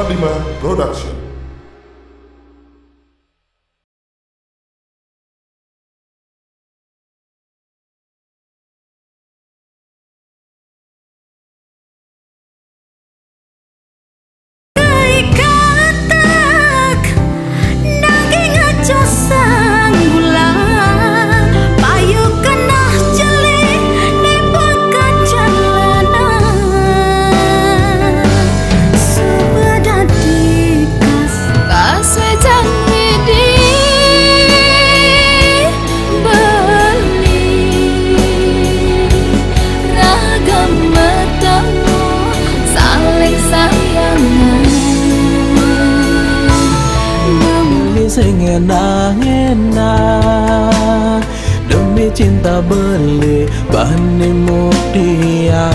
45 Production. Sing enak-enak demi cinta beli bani mutia.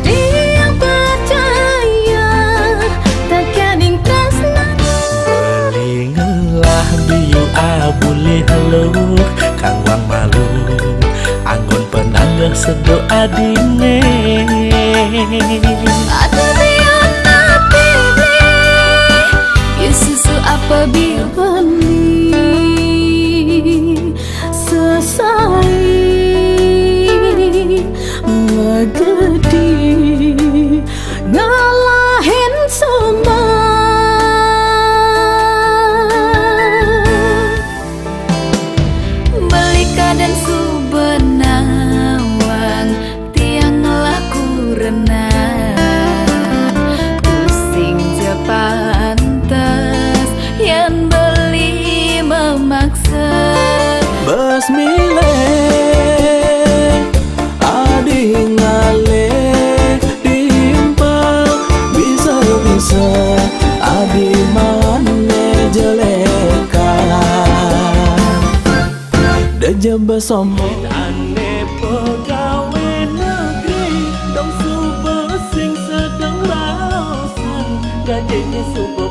Dia percaya takkan ing tresna Beli ngelah biu abuli haluk kang wang malu anggun penanggah sedo adine. Apa bibali sesai ngegedi ngalahin semua. Belika dan subenawang tiang laku renang pusing Jepang yang beli memaksa Basmile adi ngale diimpal bisa-bisa adi mane jelekan dejaba sombong ane pegawai negeri dong subesing sedang lausan gajinya subesing